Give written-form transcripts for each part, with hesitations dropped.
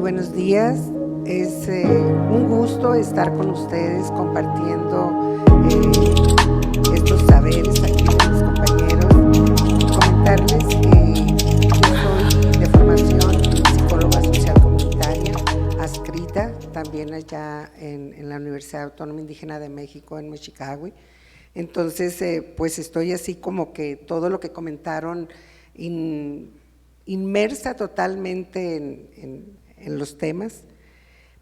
buenos días. Es un gusto estar con ustedes compartiendo estos saberes aquí con mis compañeros. Comentarles que yo soy de formación psicóloga social comunitaria, adscrita también allá en la Universidad Autónoma Indígena de México en Mexicagüe. Entonces, pues estoy así como que todo lo que comentaron inmersa totalmente en los temas,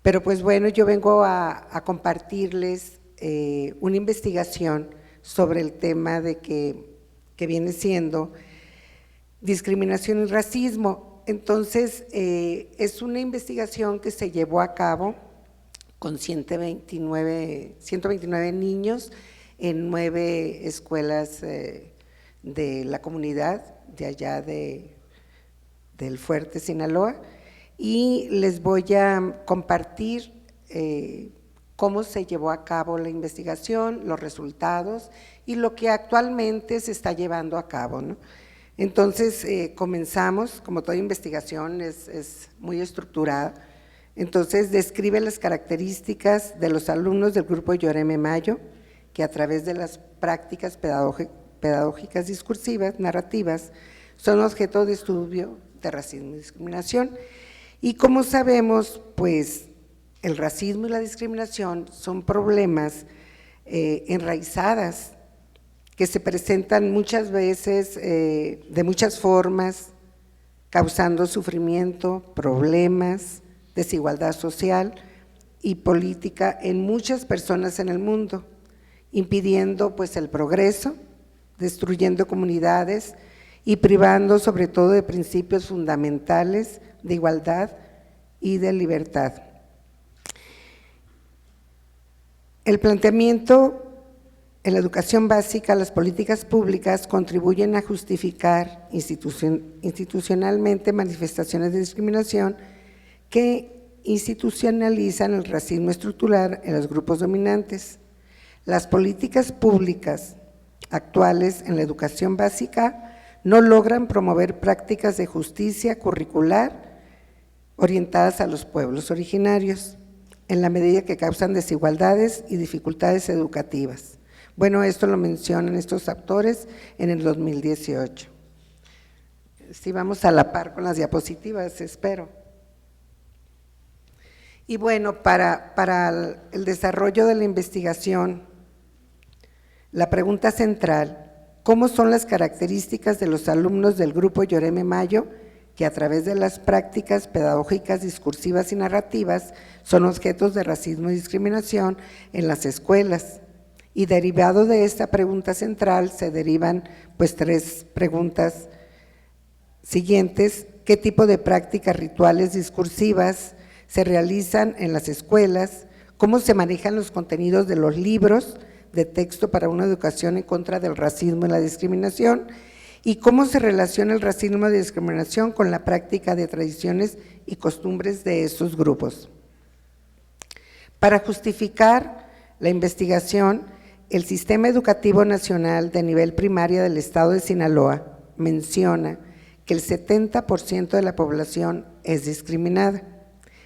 pero pues bueno, yo vengo a compartirles una investigación sobre el tema de que viene siendo discriminación y racismo. Entonces, es una investigación que se llevó a cabo con 129 niños en 9 escuelas de la comunidad de allá del Fuerte, Sinaloa, y les voy a compartir cómo se llevó a cabo la investigación, los resultados y lo que actualmente se está llevando a cabo, ¿no? Entonces, comenzamos, como toda investigación es muy estructurada. Entonces, describe las características de los alumnos del grupo Yoreme Mayo, que a través de las prácticas pedagógicas discursivas, narrativas, son objeto de estudio de racismo y discriminación. Y como sabemos, pues el racismo y la discriminación son problemas enraizadas que se presentan muchas veces de muchas formas, causando sufrimiento, problemas, desigualdad social y política en muchas personas en el mundo, impidiendo pues el progreso, destruyendo comunidades y privando sobre todo de principios fundamentales de igualdad y de libertad. El planteamiento en la educación básica, las políticas públicas contribuyen a justificar institucionalmente manifestaciones de discriminación que institucionalizan el racismo estructural en los grupos dominantes. Las políticas públicas actuales en la educación básica no logran promover prácticas de justicia curricular orientadas a los pueblos originarios, en la medida que causan desigualdades y dificultades educativas. Bueno, esto lo mencionan estos autores en el 2018. Sí, vamos a la par con las diapositivas, espero. Y bueno, para el desarrollo de la investigación, la pregunta central: ¿cómo son las características de los alumnos del grupo Yoreme Mayo que a través de las prácticas pedagógicas discursivas y narrativas son objetos de racismo y discriminación en las escuelas? Y derivado de esta pregunta central se derivan pues 3 preguntas siguientes: ¿qué tipo de prácticas rituales discursivas se realizan en las escuelas? ¿Cómo se manejan los contenidos de los libros de texto para una educación en contra del racismo y la discriminación? ¿Y cómo se relaciona el racismo y la discriminación con la práctica de tradiciones y costumbres de esos grupos? Para justificar la investigación, el Sistema Educativo Nacional de nivel primaria del estado de Sinaloa menciona que el 70% de la población es discriminada,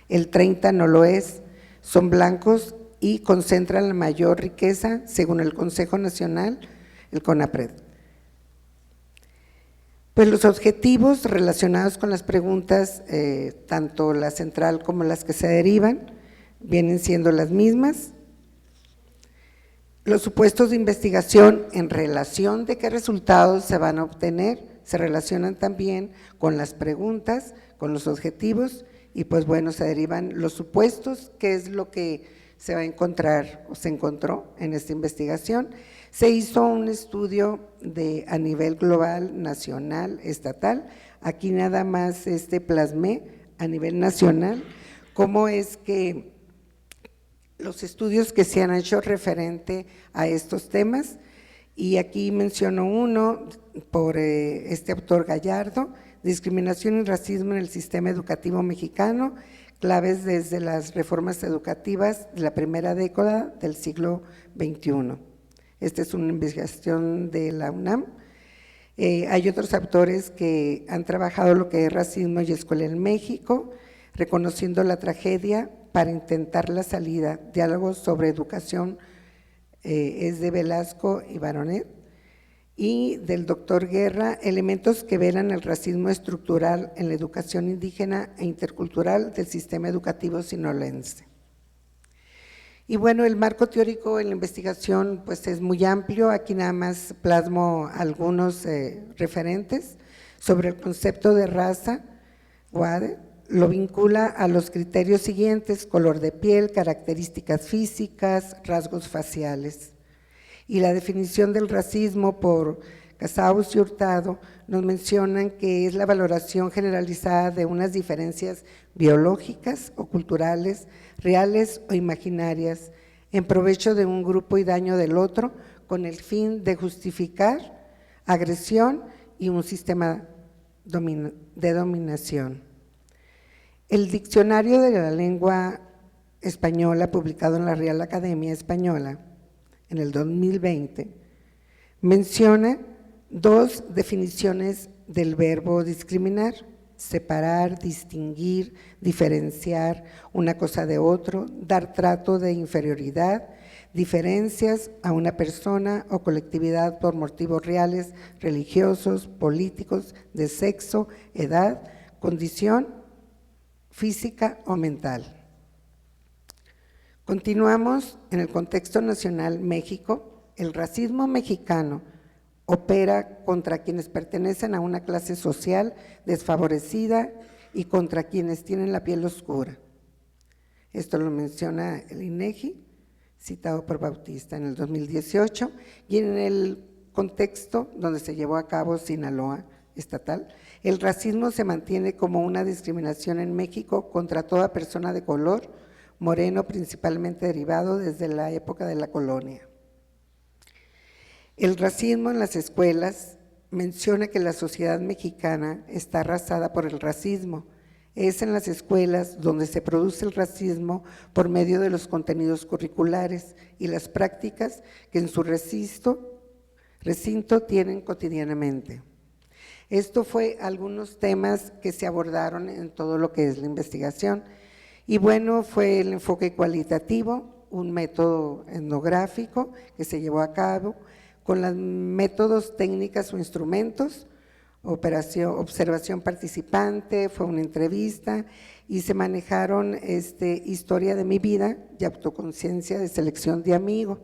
el 30% no lo es, son blancos y concentran la mayor riqueza según el Consejo Nacional, el CONAPRED. Pues los objetivos relacionados con las preguntas, tanto la central como las que se derivan, vienen siendo las mismas. Los supuestos de investigación en relación de qué resultados se van a obtener se relacionan también con las preguntas, con los objetivos y pues bueno, se derivan los supuestos, qué es lo que se va a encontrar o se encontró en esta investigación. Se hizo un estudio a nivel global, nacional, estatal. Aquí nada más plasmé a nivel nacional cómo es que los estudios que se han hecho referente a estos temas, y aquí menciono uno por este autor Gallardo: discriminación y racismo en el sistema educativo mexicano, claves desde las reformas educativas de la primera década del siglo XXI. Esta es una investigación de la UNAM. Hay otros autores que han trabajado lo que es racismo y escuela en México, reconociendo la tragedia para intentar la salida, diálogos sobre educación, es de Velasco y Baronet, y del doctor Guerra, elementos que velan el racismo estructural en la educación indígena e intercultural del sistema educativo sinolense. Y bueno, el marco teórico en la investigación pues es muy amplio, aquí nada más plasmo algunos referentes sobre el concepto de raza. Wade lo vincula a los criterios siguientes: color de piel, características físicas, rasgos faciales. Y la definición del racismo por Casaus y Hurtado nos mencionan que es la valoración generalizada de unas diferencias biológicas o culturales, reales o imaginarias, en provecho de un grupo y daño del otro, con el fin de justificar agresión y un sistema de dominación. El Diccionario de la Lengua Española, publicado en la Real Academia Española en el 2020, menciona dos definiciones del verbo discriminar: separar, distinguir, diferenciar una cosa de otro, dar trato de inferioridad, diferencias a una persona o colectividad por motivos reales, religiosos, políticos, de sexo, edad, condición física o mental. Continuamos en el contexto nacional. México, el racismo mexicano opera contra quienes pertenecen a una clase social desfavorecida y contra quienes tienen la piel oscura. Esto lo menciona el INEGI, citado por Bautista en el 2018, y en el contexto donde se llevó a cabo Sinaloa estatal, el racismo se mantiene como una discriminación en México contra toda persona de color moreno, principalmente derivado desde la época de la colonia. El racismo en las escuelas menciona que la sociedad mexicana está arrasada por el racismo. Es en las escuelas donde se produce el racismo por medio de los contenidos curriculares y las prácticas que en su recinto tienen cotidianamente. Esto fue algunos temas que se abordaron en todo lo que es la investigación. Y bueno, fue el enfoque cualitativo, un método etnográfico que se llevó a cabo con los métodos, técnicas o instrumentos, observación participante, fue una entrevista y se manejaron historia de mi vida y autoconciencia de selección de amigo.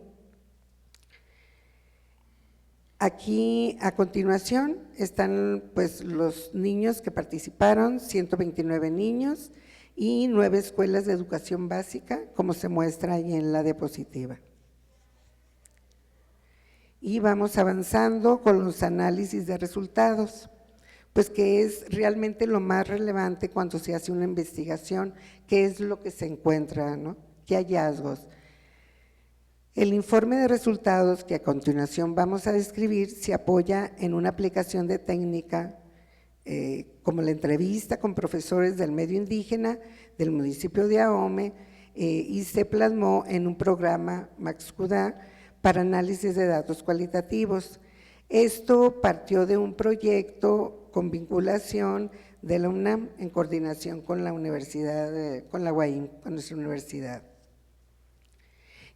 Aquí a continuación están pues los niños que participaron, 129 niños, y 9 escuelas de educación básica, como se muestra ahí en la diapositiva. Y vamos avanzando con los análisis de resultados, pues que es realmente lo más relevante cuando se hace una investigación, qué es lo que se encuentra, ¿no? ¿Qué hallazgos? El informe de resultados que a continuación vamos a describir se apoya en una aplicación de técnica como la entrevista con profesores del medio indígena del municipio de Ahome y se plasmó en un programa MaxCUDA para análisis de datos cualitativos. Esto partió de un proyecto con vinculación de la UNAM en coordinación con la universidad, con la UAIM, con nuestra universidad.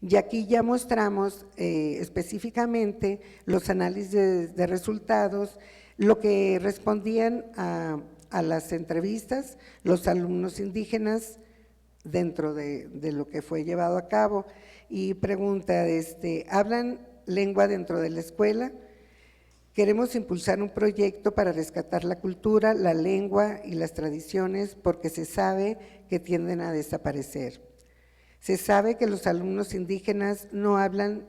Y aquí ya mostramos específicamente los análisis de resultados, lo que respondían a las entrevistas los alumnos indígenas dentro de lo que fue llevado a cabo. Y pregunta, ¿hablan lengua dentro de la escuela? Queremos impulsar un proyecto para rescatar la cultura, la lengua y las tradiciones porque se sabe que tienden a desaparecer. Se sabe que los alumnos indígenas no hablan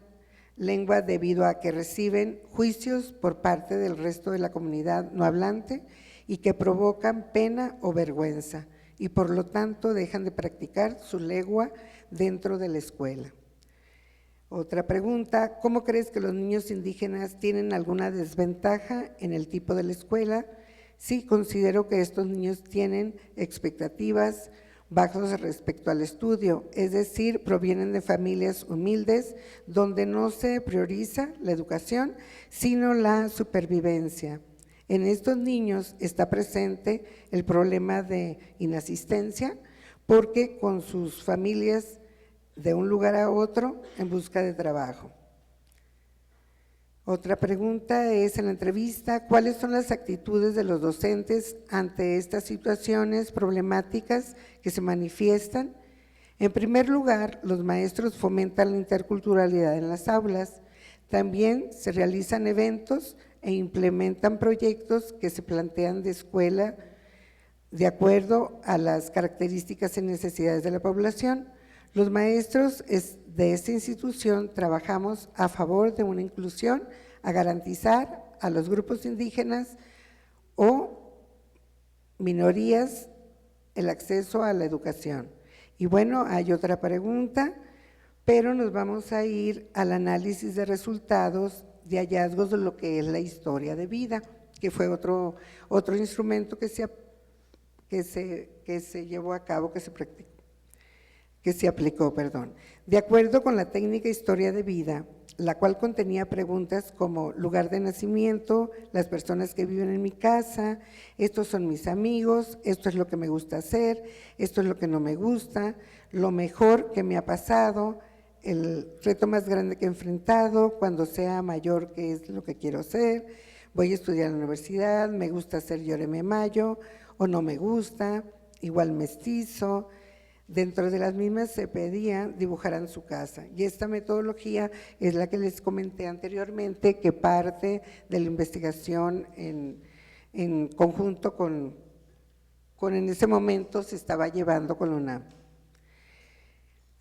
lengua debido a que reciben juicios por parte del resto de la comunidad no hablante y que provocan pena o vergüenza y por lo tanto dejan de practicar su lengua dentro de la escuela. Otra pregunta, ¿cómo crees que los niños indígenas tienen alguna desventaja en el tipo de la escuela? Sí, considero que estos niños tienen expectativas bajos respecto al estudio, es decir, provienen de familias humildes donde no se prioriza la educación, sino la supervivencia. En estos niños está presente el problema de inasistencia porque con sus familias de un lugar a otro en busca de trabajo. Otra pregunta es en la entrevista, ¿cuáles son las actitudes de los docentes ante estas situaciones problemáticas que se manifiestan? En primer lugar, los maestros fomentan la interculturalidad en las aulas. También se realizan eventos e implementan proyectos que se plantean de escuela de acuerdo a las características y necesidades de la población. Los maestros de esta institución trabajamos a favor de una inclusión, a garantizar a los grupos indígenas o minorías el acceso a la educación. Y bueno, hay otra pregunta, pero nos vamos a ir al análisis de resultados de hallazgos de lo que es la historia de vida, que fue otro instrumento que se llevó a cabo, que se aplicó. De acuerdo con la técnica historia de vida, la cual contenía preguntas como lugar de nacimiento, las personas que viven en mi casa, estos son mis amigos, esto es lo que me gusta hacer, esto es lo que no me gusta, lo mejor que me ha pasado, el reto más grande que he enfrentado, cuando sea mayor, qué es lo que quiero ser, voy a estudiar en la universidad, me gusta ser Yoreme Mayo o no me gusta, igual mestizo. Dentro de las mismas se pedía dibujaran su casa y esta metodología es la que les comenté anteriormente, que parte de la investigación en conjunto con en ese momento se estaba llevando con la UNAM.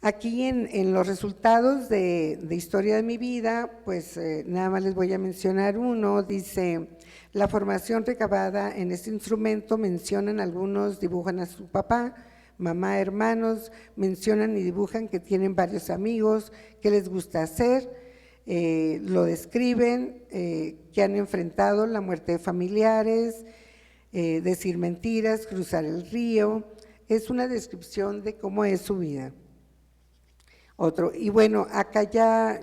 Aquí en los resultados de historia de mi vida, pues nada más les voy a mencionar uno, dice, la formación recabada en este instrumento mencionan algunos, dibujan a su papá, mamá, hermanos, mencionan y dibujan que tienen varios amigos, qué les gusta hacer, lo describen, que han enfrentado la muerte de familiares, decir mentiras, cruzar el río, es una descripción de cómo es su vida. Otro, y bueno, acá ya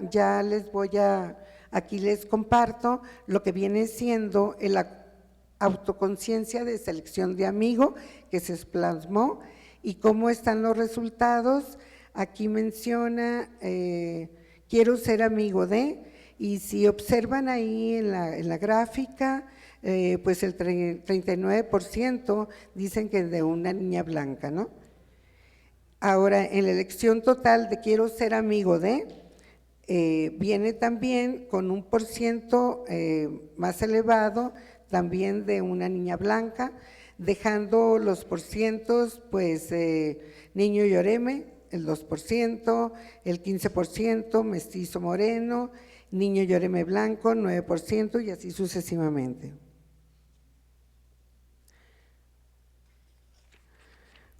aquí les comparto lo que viene siendo la autoconciencia de selección de amigo que se plasmó y cómo están los resultados. Aquí menciona, quiero ser amigo de, y si observan ahí en la gráfica, pues el 39% dicen que de una niña blanca, ¿no? Ahora, en la elección total de quiero ser amigo de, viene también con un % más elevado, también de una niña blanca, dejando los porcientos, pues niño Yoreme, el 2%, el 15%, mestizo moreno, niño Yoreme blanco, 9% y así sucesivamente.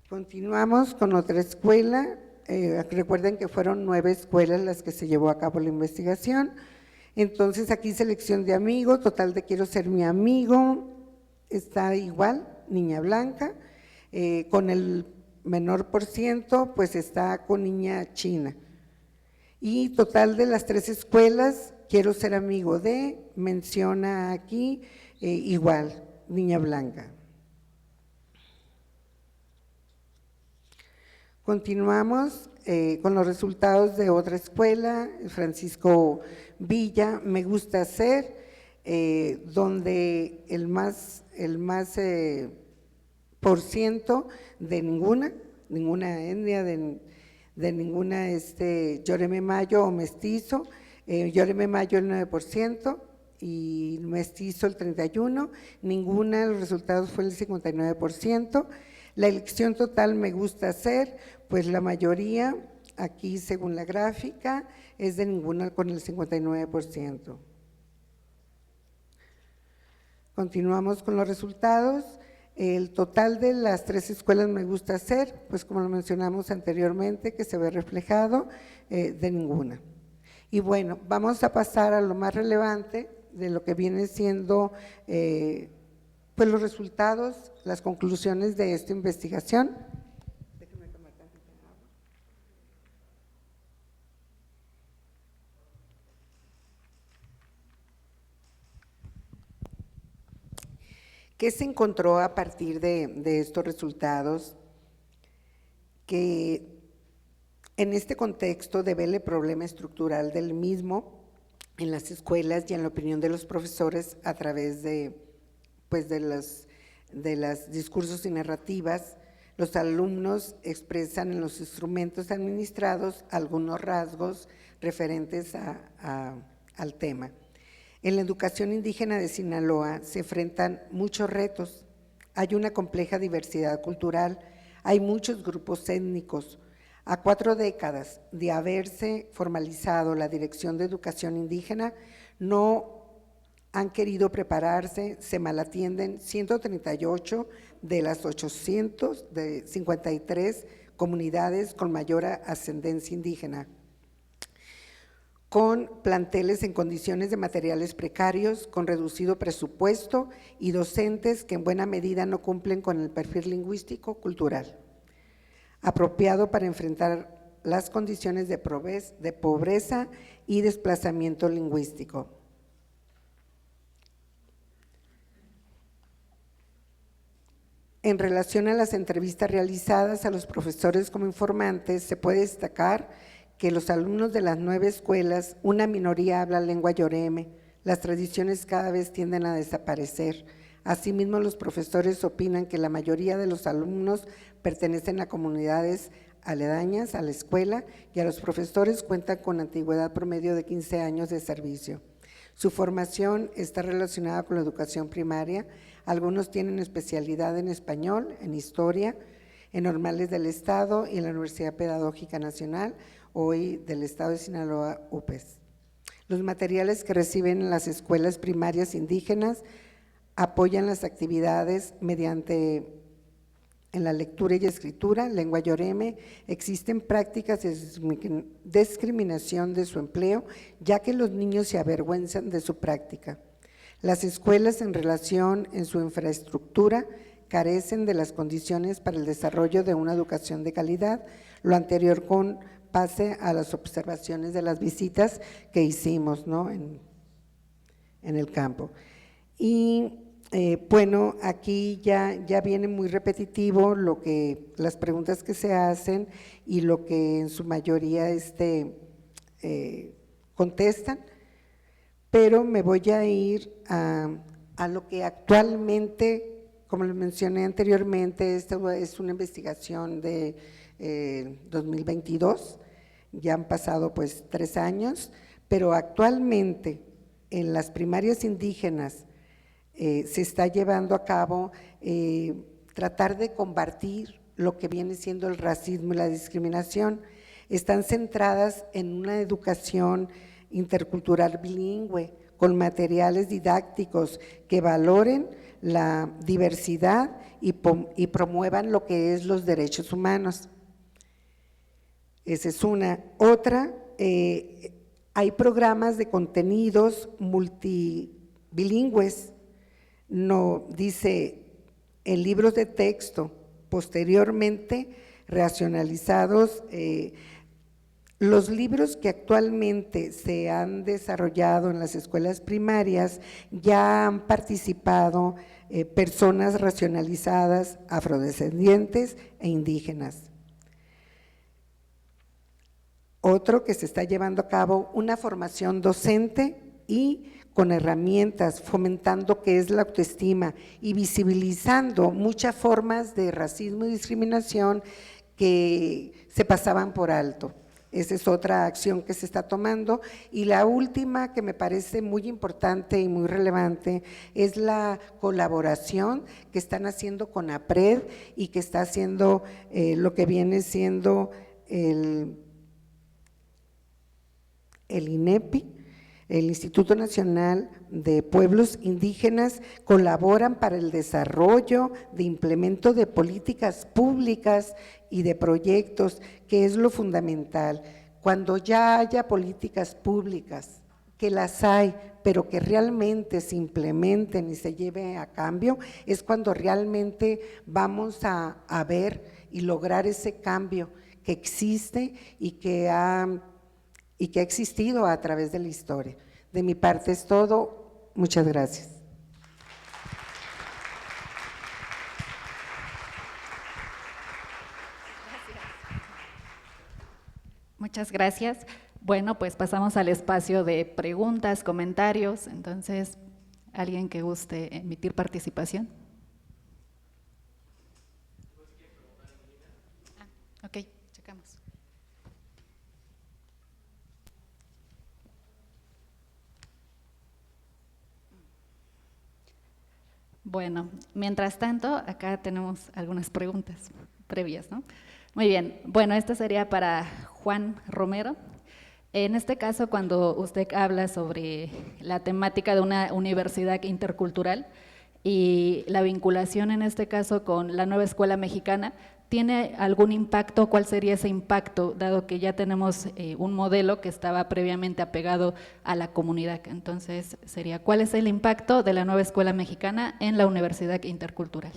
Continuamos con otra escuela, recuerden que fueron 9 escuelas las que se llevó a cabo la investigación. Entonces aquí selección de amigo, total de quiero ser mi amigo, está igual, niña blanca, con el menor % pues está con niña china. Y total de las 3 escuelas, quiero ser amigo de, menciona aquí igual, niña blanca. Continuamos con los resultados de otra escuela, Francisco Villa, me gusta hacer, donde el más % de ninguna etnia, de ninguna Yoreme Mayo o mestizo, Yoreme Mayo el 9% y mestizo el 31%, ninguna de los resultados fue el 59%. La elección total me gusta hacer, pues la mayoría, aquí según la gráfica, es de ninguna con el 59%. Continuamos con los resultados. El total de las 3 escuelas me gusta hacer, pues como lo mencionamos anteriormente, que se ve reflejado, de ninguna. Y bueno, vamos a pasar a lo más relevante de lo que viene siendo pues los resultados, las conclusiones de esta investigación. Déjenme tomar tantita agua. ¿Qué se encontró a partir de estos resultados? Que en este contexto devela el problema estructural del mismo en las escuelas y en la opinión de los profesores a través de las discursos y narrativas. Los alumnos expresan en los instrumentos administrados algunos rasgos referentes al tema. En la educación indígena de Sinaloa se enfrentan muchos retos. Hay una compleja diversidad cultural, hay muchos grupos étnicos. A 4 décadas de haberse formalizado la Dirección de Educación Indígena, no han querido prepararse, se malatienden 138 de las 853 comunidades con mayor ascendencia indígena, con planteles en condiciones de materiales precarios, con reducido presupuesto y docentes que en buena medida no cumplen con el perfil lingüístico cultural apropiado para enfrentar las condiciones de pobreza y desplazamiento lingüístico. En relación a las entrevistas realizadas a los profesores como informantes, se puede destacar que los alumnos de las 9 escuelas, una minoría habla lengua yoreme, las tradiciones cada vez tienden a desaparecer. Asimismo, los profesores opinan que la mayoría de los alumnos pertenecen a comunidades aledañas a la escuela y a los profesores cuentan con antigüedad promedio de 15 años de servicio. Su formación está relacionada con la educación primaria, algunos tienen especialidad en español, en historia, en normales del Estado y en la Universidad Pedagógica Nacional, hoy del Estado de Sinaloa, UPES. Los materiales que reciben en las escuelas primarias indígenas apoyan las actividades mediante en la lectura y escritura, lengua yoreme, existen prácticas de discriminación de su empleo, ya que los niños se avergüenzan de su práctica. Las escuelas en relación en su infraestructura carecen de las condiciones para el desarrollo de una educación de calidad, lo anterior con base a las observaciones de las visitas que hicimos, ¿no?, en el campo. Y bueno, aquí ya viene muy repetitivo las preguntas que se hacen y lo que en su mayoría contestan, pero me voy a ir a lo que actualmente, como les mencioné anteriormente, esta es una investigación de 2022, ya han pasado pues 3 años, pero actualmente en las primarias indígenas se está llevando a cabo tratar de combatir lo que viene siendo el racismo y la discriminación. Están centradas en una educación intercultural bilingüe, con materiales didácticos que valoren la diversidad y promuevan lo que es los derechos humanos. Esa es una. Otra, hay programas de contenidos multibilingües, no dice en libros de texto, posteriormente racionalizados. Los libros que actualmente se han desarrollado en las escuelas primarias ya han participado personas racionalizadas, afrodescendientes e indígenas. Otro que se está llevando a cabo una formación docente y con herramientas, fomentando que es la autoestima y visibilizando muchas formas de racismo y discriminación que se pasaban por alto. Esa es otra acción que se está tomando. Y la última, que me parece muy importante y muy relevante, es la colaboración que están haciendo con APRED y que está haciendo lo que viene siendo el INEPI, el Instituto Nacional de Pueblos Indígenas, colaboran para el desarrollo de implemento de políticas públicas y de proyectos, que es lo fundamental. Cuando ya haya políticas públicas, que las hay, pero que realmente se implementen y se lleve a cambio, es cuando realmente vamos a ver y lograr ese cambio que existe y que ha existido a través de la historia. De mi parte es todo, muchas gracias. Muchas gracias. Bueno, pues pasamos al espacio de preguntas, comentarios. Entonces, ¿alguien que guste emitir participación? Ok, checamos. Bueno, mientras tanto, acá tenemos algunas preguntas previas, ¿no? Muy bien, bueno, esta sería para Juan Romero. En este caso, cuando usted habla sobre la temática de una universidad intercultural y la vinculación en este caso con la nueva escuela mexicana, ¿tiene algún impacto? ¿Cuál sería ese impacto, dado que ya tenemos un modelo que estaba previamente apegado a la comunidad? Entonces, sería, ¿cuál es el impacto de la nueva escuela mexicana en la universidad intercultural?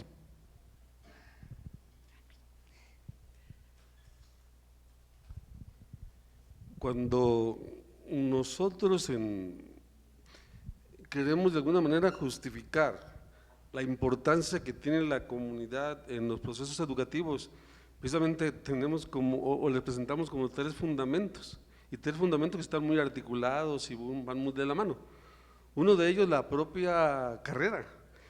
Cuando nosotros queremos de alguna manera justificar la importancia que tiene la comunidad en los procesos educativos, precisamente tenemos como, o le presentamos como tres fundamentos, y tres fundamentos que están muy articulados y van muy de la mano. Uno de ellos, la propia carrera,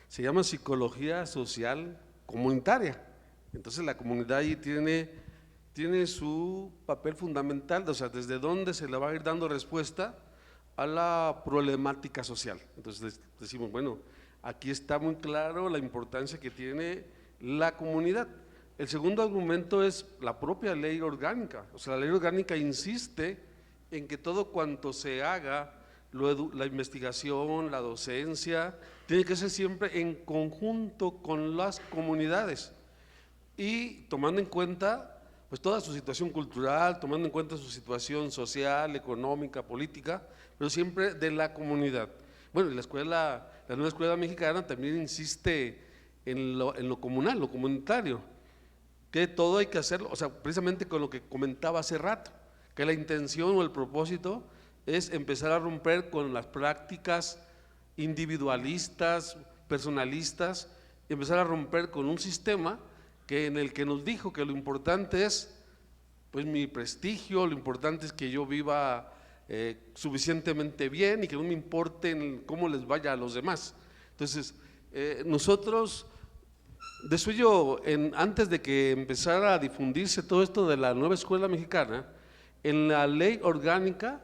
se llama Psicología Social Comunitaria. Entonces la comunidad ahí tiene su papel fundamental, o sea, desde dónde se le va a ir dando respuesta a la problemática social. Entonces decimos, bueno, aquí está muy claro la importancia que tiene la comunidad. El segundo argumento es la propia ley orgánica, o sea, la ley orgánica insiste en que todo cuanto se haga, la investigación, la docencia, tiene que ser siempre en conjunto con las comunidades y tomando en cuenta pues toda su situación cultural, tomando en cuenta su situación social, económica, política, pero siempre de la comunidad. Bueno, y la nueva escuela mexicana también insiste en lo comunal, lo comunitario, que todo hay que hacerlo, o sea, precisamente con lo que comentaba hace rato, que la intención o el propósito es empezar a romper con las prácticas individualistas, personalistas, y empezar a romper con un sistema en el que nos dijo que lo importante es pues mi prestigio, lo importante es que yo viva suficientemente bien y que no me importe cómo les vaya a los demás. Entonces, nosotros de suyo, antes de que empezara a difundirse todo esto de la nueva escuela mexicana, en la ley orgánica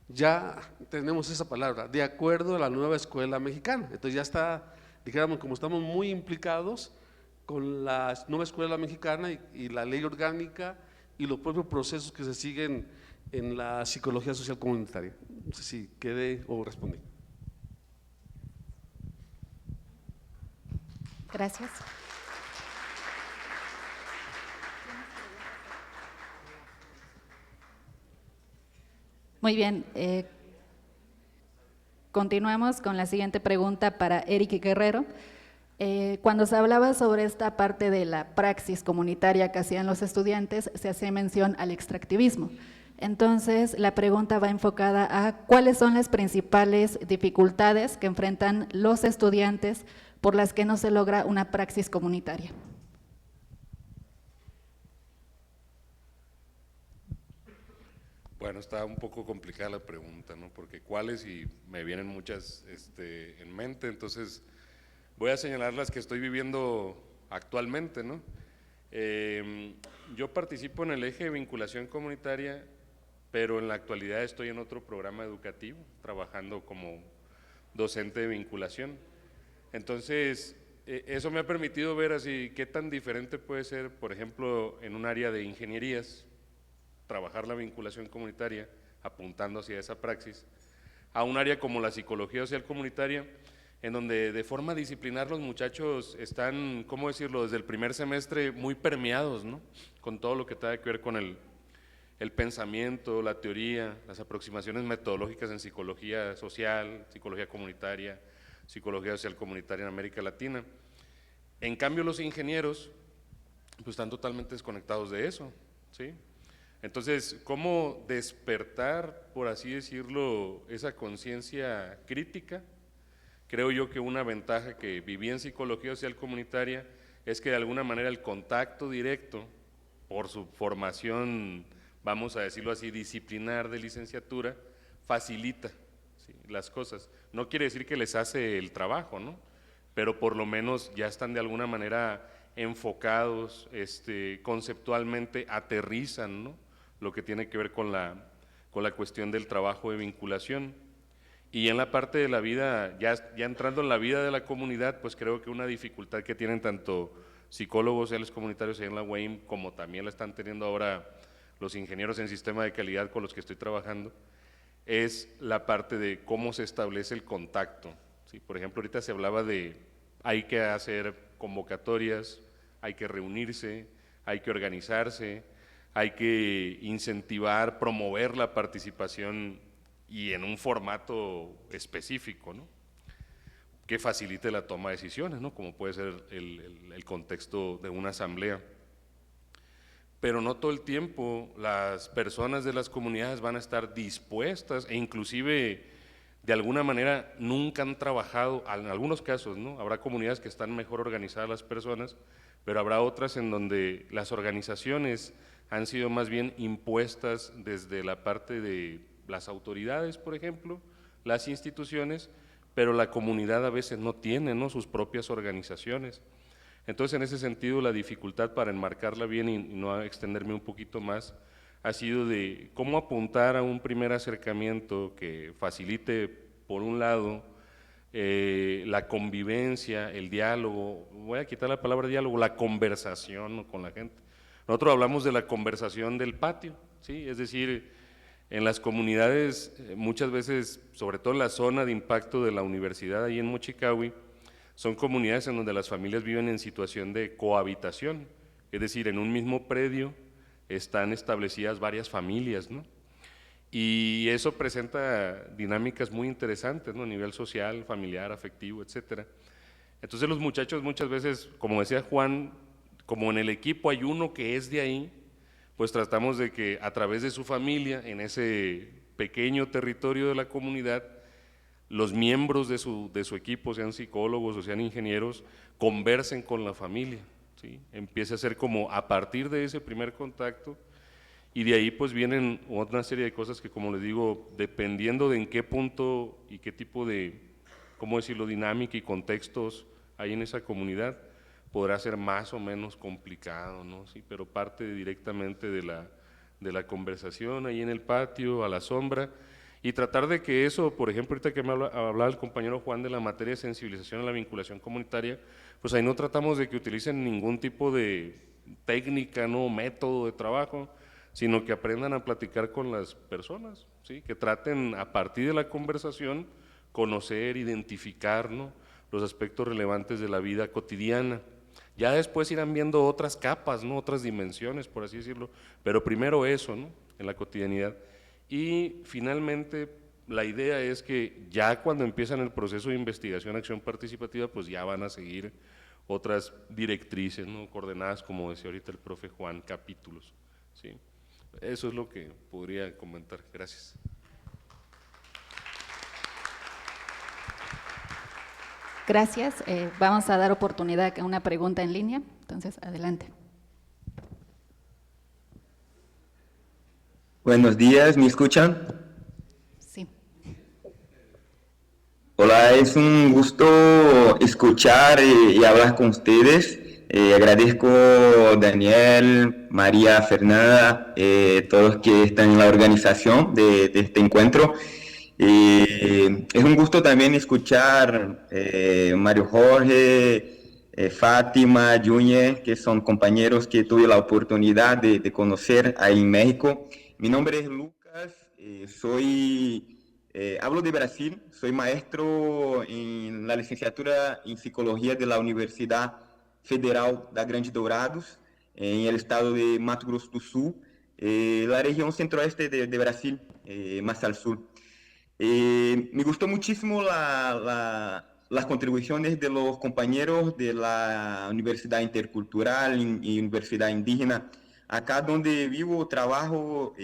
ya tenemos esa palabra, de acuerdo a la nueva escuela mexicana. Entonces ya está, dijéramos, como estamos muy implicados con la nueva escuela mexicana y la ley orgánica y los propios procesos que se siguen en la psicología social comunitaria. No sé si quedé o respondí. Gracias. Muy bien, continuamos con la siguiente pregunta para Eric Guerrero. Cuando se hablaba sobre esta parte de la praxis comunitaria que hacían los estudiantes, se hacía mención al extractivismo. Entonces, la pregunta va enfocada a cuáles son las principales dificultades que enfrentan los estudiantes por las que no se logra una praxis comunitaria. Bueno, está un poco complicada la pregunta, ¿no? Porque cuáles, y me vienen muchas en mente, entonces voy a señalar las que estoy viviendo actualmente, ¿no? Yo participo en el eje de vinculación comunitaria, pero en la actualidad estoy en otro programa educativo, trabajando como docente de vinculación. Entonces, eso me ha permitido ver así qué tan diferente puede ser, por ejemplo, en un área de ingenierías, trabajar la vinculación comunitaria, apuntando hacia esa praxis, a un área como la psicología social comunitaria, en donde de forma disciplinar los muchachos están, ¿cómo decirlo?, desde el primer semestre muy permeados, ¿no?, con todo lo que tenga que ver con el pensamiento, la teoría, las aproximaciones metodológicas en psicología social, psicología comunitaria, psicología social comunitaria en América Latina. En cambio, los ingenieros pues están totalmente desconectados de eso, ¿sí? Entonces, ¿cómo despertar, por así decirlo, esa conciencia crítica? Creo yo que una ventaja que viví en psicología social comunitaria es que de alguna manera el contacto directo, por su formación vamos a decirlo así, disciplinar de licenciatura, facilita, ¿sí?, las cosas. No quiere decir que les hace el trabajo, ¿no?, pero por lo menos ya están de alguna manera enfocados, conceptualmente aterrizan, ¿no?, lo que tiene que ver con la cuestión del trabajo de vinculación. Y en la parte de la vida, ya entrando en la vida de la comunidad, pues creo que una dificultad que tienen tanto psicólogos sociales comunitarios en la UAM, como también la están teniendo ahora los ingenieros en sistema de calidad con los que estoy trabajando, es la parte de cómo se establece el contacto, ¿sí? Por ejemplo, ahorita se hablaba de hay que hacer convocatorias, hay que reunirse, hay que organizarse, hay que incentivar, promover la participación y en un formato específico, ¿no?, que facilite la toma de decisiones, ¿no?, como puede ser el contexto de una asamblea. Pero no todo el tiempo las personas de las comunidades van a estar dispuestas, e inclusive de alguna manera nunca han trabajado, en algunos casos, ¿no?, habrá comunidades que están mejor organizadas las personas, pero habrá otras en donde las organizaciones han sido más bien impuestas desde la parte de las autoridades, por ejemplo, las instituciones, pero la comunidad a veces no tiene, ¿no?, sus propias organizaciones. Entonces, en ese sentido, la dificultad para enmarcarla bien y no extenderme un poquito más, ha sido de cómo apuntar a un primer acercamiento que facilite, por un lado, la convivencia, el diálogo, voy a quitar la palabra diálogo, la conversación, ¿no?, con la gente. Nosotros hablamos de la conversación del patio, ¿sí?, es decir, en las comunidades muchas veces, sobre todo en la zona de impacto de la universidad ahí en Mochicahui, son comunidades en donde las familias viven en situación de cohabitación, es decir, en un mismo predio están establecidas varias familias, ¿no?, y eso presenta dinámicas muy interesantes, ¿no?, a nivel social, familiar, afectivo, etcétera. Entonces los muchachos muchas veces, como decía Juan, como en el equipo hay uno que es de ahí, pues tratamos de que a través de su familia, en ese pequeño territorio de la comunidad, los miembros de su equipo, sean psicólogos o sean ingenieros, conversen con la familia, ¿sí?, empiece a ser como a partir de ese primer contacto, y de ahí pues vienen otra serie de cosas que, como les digo, dependiendo de en qué punto y qué tipo de, ¿cómo decirlo?, dinámica y contextos hay en esa comunidad, podrá ser más o menos complicado, ¿no?, sí, pero parte directamente de la conversación ahí en el patio, a la sombra, y tratar de que eso, por ejemplo, ahorita que me hablaba el compañero Juan de la materia de sensibilización a la vinculación comunitaria, pues ahí no tratamos de que utilicen ningún tipo de técnica, no método de trabajo, sino que aprendan a platicar con las personas, ¿sí?, que traten a partir de la conversación conocer, identificar, ¿no?, los aspectos relevantes de la vida cotidiana. Ya después irán viendo otras capas, ¿no?, otras dimensiones, por así decirlo, pero primero eso, ¿no?, en la cotidianidad. Y finalmente la idea es que ya cuando empiezan el proceso de investigación, acción participativa, pues ya van a seguir otras directrices, ¿no?, coordenadas, como decía ahorita el profe Juan, capítulos, ¿sí? Eso es lo que podría comentar. Gracias. Gracias. Vamos a dar oportunidad a una pregunta en línea, entonces adelante. Buenos días, ¿me escuchan? Sí. Hola, es un gusto escuchar y hablar con ustedes. Agradezco a Daniel, María, Fernanda, todos que están en la organización de este encuentro. Es un gusto también escuchar Mario Jorge, Fátima, Junior, que son compañeros que tuve la oportunidad de conocer ahí en México. Mi nombre es Lucas, hablo de Brasil, soy maestro en la licenciatura en Psicología de la Universidad Federal da Grande Dourados, en el estado de Mato Grosso do Sul, la región centro-oeste de Brasil, más al sur. Me gustó muchísimo las contribuciones de los compañeros de la Universidad Intercultural y Universidad Indígena. Acá donde vivo, trabajo,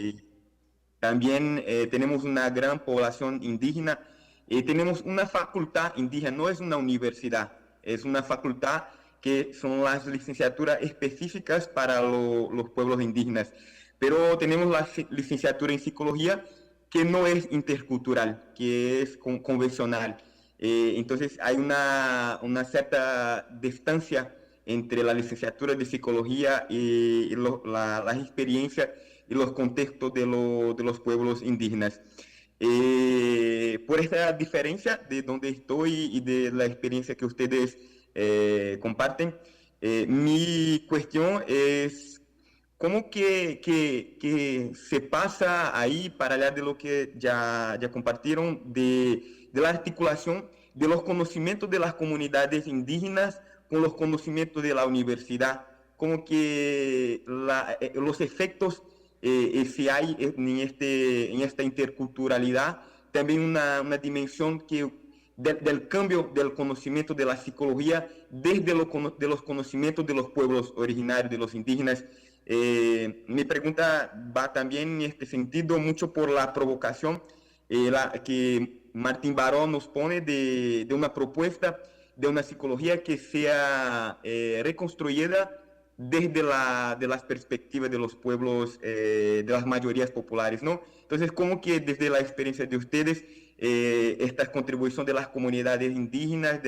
también tenemos una gran población indígena. Tenemos una facultad indígena, no es una universidad, es una facultad que son las licenciaturas específicas para los pueblos indígenas. pero tenemos la licenciatura en psicología que no es intercultural, que es convencional. Entonces hay una cierta distancia entre la licenciatura de psicología y las experiencias y los contextos de los pueblos indígenas. Por esta diferencia de donde estoy y de la experiencia que ustedes comparten, mi cuestión es cómo que se pasa ahí, para allá de lo que ya compartieron, de la articulación de los conocimientos de las comunidades indígenas con los conocimientos de la universidad, como que los efectos, si hay en esta interculturalidad, también una dimensión que del cambio del conocimiento de la psicología desde de los conocimientos de los pueblos originarios, de los indígenas. Mi pregunta va también en este sentido, mucho por la provocación que Martín Barón nos pone de una propuesta de una psicología que sea reconstruida desde de las perspectivas de los pueblos, de las mayorías populares, ¿no? Entonces, ¿cómo que desde la experiencia de ustedes, esta contribución de las comunidades indígenas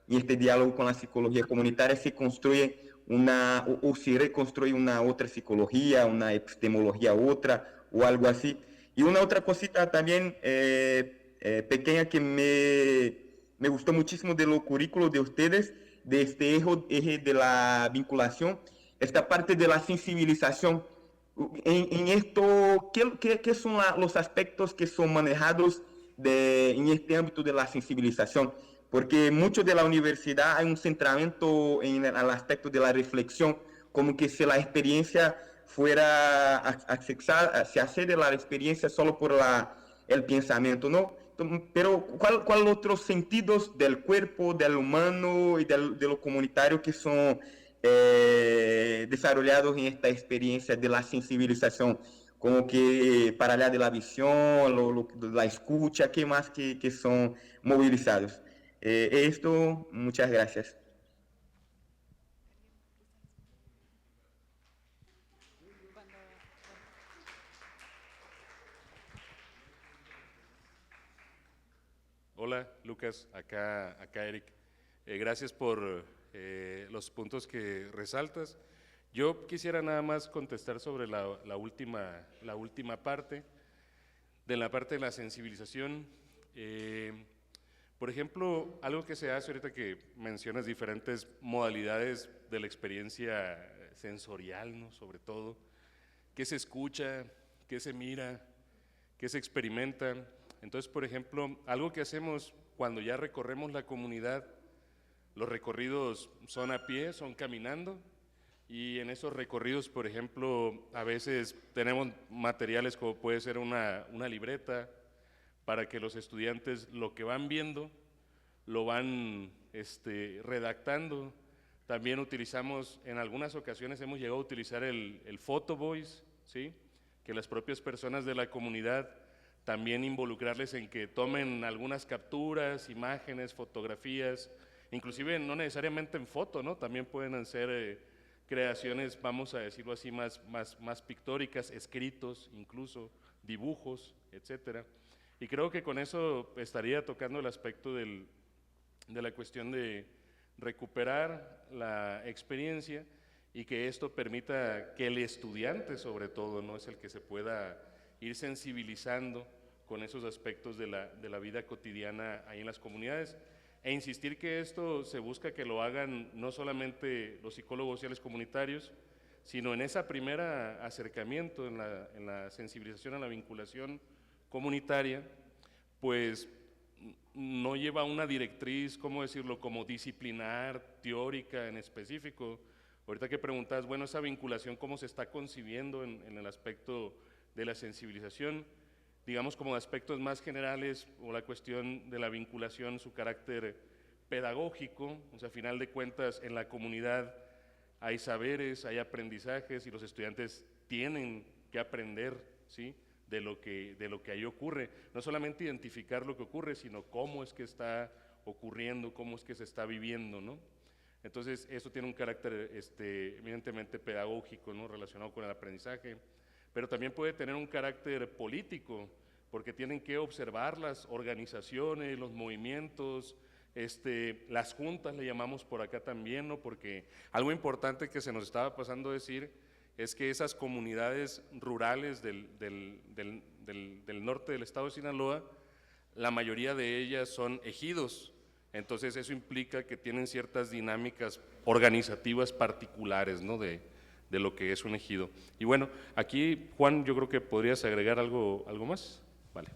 y este diálogo con la psicología comunitaria se construye o se reconstruye una otra psicología, una epistemología otra o algo así? Y una otra cosita también pequeña que me gustó muchísimo de los currículos de ustedes, de este eje de la vinculación, esta parte de la sensibilización. En esto, ¿qué son los aspectos que son manejados en este ámbito de la sensibilización? Porque mucho de la universidad hay un centramiento en el aspecto de la reflexión, como que si la experiencia fuera accesada, se accede a la experiencia solo por el pensamiento, ¿no? Pero ¿cuál otros sentidos del cuerpo, del humano y de lo comunitario que son desarrollados en esta experiencia de la sensibilización? Como que para allá de la visión, la escucha, ¿qué más que son movilizados? Esto, muchas gracias. Hola, Lucas, acá Eric. Gracias por los puntos que resaltas. Yo quisiera nada más contestar sobre la última parte, de la parte de la sensibilización. Por ejemplo, algo que se hace ahorita que mencionas diferentes modalidades de la experiencia sensorial, ¿no? Sobre todo, qué se escucha, qué se mira, qué se experimenta. Entonces, por ejemplo, algo que hacemos cuando ya recorremos la comunidad, los recorridos son a pie, son caminando, y en esos recorridos, por ejemplo, a veces tenemos materiales como puede ser una libreta, para que los estudiantes lo que van viendo lo van redactando. También utilizamos, en algunas ocasiones hemos llegado a utilizar el photo voice, ¿sí? Que las propias personas de la comunidad también involucrarles en que tomen algunas capturas, imágenes, fotografías, inclusive no necesariamente en foto, ¿no? También pueden ser creaciones, vamos a decirlo así, más pictóricas, escritos, incluso dibujos, etcétera. Y creo que con eso estaría tocando el aspecto de la cuestión de recuperar la experiencia y que esto permita que el estudiante, sobre todo, no es el que se pueda ir sensibilizando con esos aspectos de la vida cotidiana ahí en las comunidades, e insistir que esto se busca que lo hagan no solamente los psicólogos sociales comunitarios, sino en ese primer acercamiento, en la sensibilización a la vinculación comunitaria, pues no lleva una directriz, ¿cómo decirlo?, como disciplinar, teórica en específico. Ahorita que preguntas, bueno, esa vinculación, ¿cómo se está concibiendo en el aspecto de la sensibilización? Digamos como aspectos más generales, o la cuestión de la vinculación, su carácter pedagógico, o sea, a final de cuentas en la comunidad hay saberes, hay aprendizajes y los estudiantes tienen que aprender, ¿sí?, de lo que ahí ocurre. No solamente identificar lo que ocurre, sino cómo es que está ocurriendo, cómo es que se está viviendo, ¿no? Entonces, eso tiene un carácter evidentemente pedagógico, ¿no?, relacionado con el aprendizaje. pero también puede tener un carácter político, porque tienen que observar las organizaciones, los movimientos, las juntas le llamamos por acá también, ¿no? Porque algo importante que se nos estaba pasando a decir es que esas comunidades rurales del norte del estado de Sinaloa, la mayoría de ellas son ejidos, entonces eso implica que tienen ciertas dinámicas organizativas particulares, ¿no? de lo que es un ejido. Y bueno, aquí Juan, yo creo que podrías agregar algo más. Vale.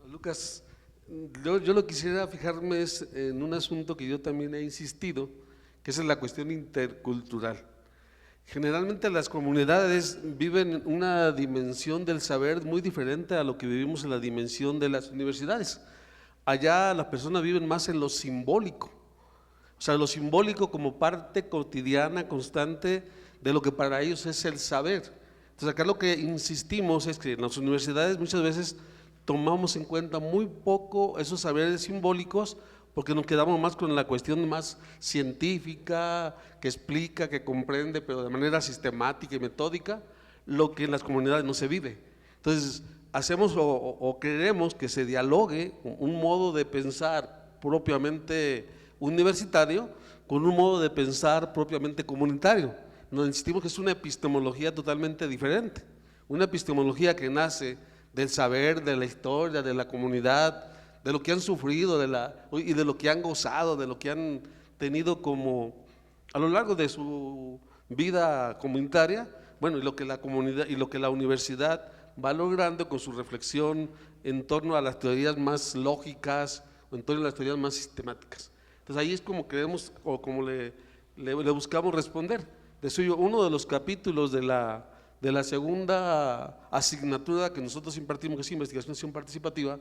Lucas, yo lo quisiera fijarme es en un asunto que yo también he insistido, que es la cuestión intercultural. Generalmente las comunidades viven una dimensión del saber muy diferente a lo que vivimos en la dimensión de las universidades. Allá las personas viven más en lo simbólico, o sea, lo simbólico como parte cotidiana, constante de lo que para ellos es el saber. Entonces acá lo que insistimos es que en las universidades muchas veces tomamos en cuenta muy poco esos saberes simbólicos, porque nos quedamos más con la cuestión más científica, que explica, que comprende, pero de manera sistemática y metódica, lo que en las comunidades no se vive. Entonces, hacemos o queremos que se dialogue un modo de pensar propiamente universitario con un modo de pensar propiamente comunitario. Nos insistimos que es una epistemología totalmente diferente, una epistemología que nace del saber, de la historia, de la comunidad, de lo que han sufrido y de lo que han gozado, de lo que han tenido como a lo largo de su vida comunitaria, bueno, y lo que la comunidad y lo que la universidad va logrando con su reflexión en torno a las teorías más lógicas o en torno a las teorías más sistemáticas. Entonces ahí es como queremos o como le buscamos responder. De suyo, uno de los capítulos de la segunda asignatura que nosotros impartimos, que es investigación participativa,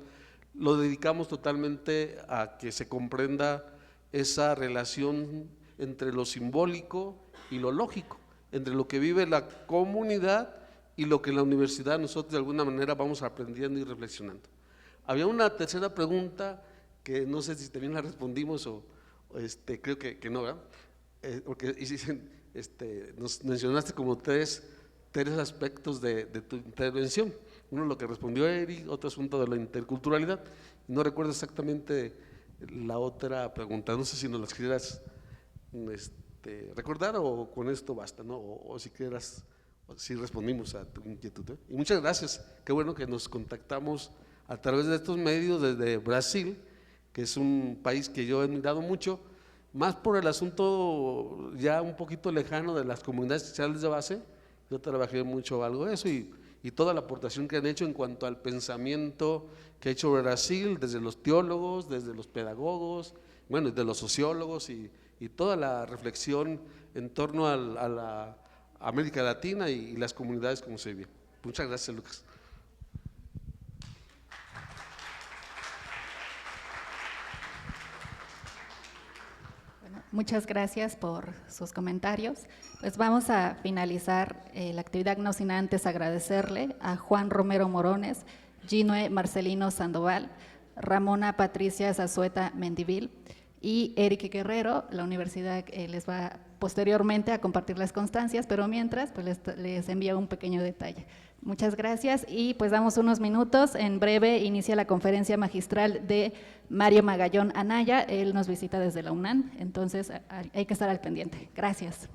lo dedicamos totalmente a que se comprenda esa relación entre lo simbólico y lo lógico, entre lo que vive la comunidad y lo que en la universidad nosotros de alguna manera vamos aprendiendo y reflexionando. Había una tercera pregunta que no sé si también la respondimos o creo que no, ¿verdad? Porque nos mencionaste como tres aspectos de tu intervención. Uno lo que respondió Eric, otro asunto de la interculturalidad. No recuerdo exactamente la otra pregunta, no sé si nos las quieras recordar o con esto basta, ¿no? O si quieras, si respondimos a tu inquietud, ¿eh? Y muchas gracias, qué bueno que nos contactamos a través de estos medios desde Brasil, que es un país que yo he admirado mucho, más por el asunto ya un poquito lejano de las comunidades sociales de base. Yo trabajé mucho algo de eso y toda la aportación que han hecho en cuanto al pensamiento que ha hecho Brasil, desde los teólogos, desde los pedagogos, bueno, desde los sociólogos y toda la reflexión en torno a la América Latina y las comunidades como se vive. Muchas gracias, Lucas. Muchas gracias por sus comentarios. Pues vamos a finalizar la actividad, no sin antes agradecerle a Juan Romero Morones, Ginue Marcelino Sandoval, Ramona Patricia Zazueta Mendivil y Eric Guerrero. La universidad les va posteriormente a compartir las constancias, pero mientras pues les envío un pequeño detalle. Muchas gracias y pues damos unos minutos. En breve inicia la conferencia magistral de Mario Magallón Anaya. Él nos visita desde la UNAM, entonces hay que estar al pendiente. Gracias.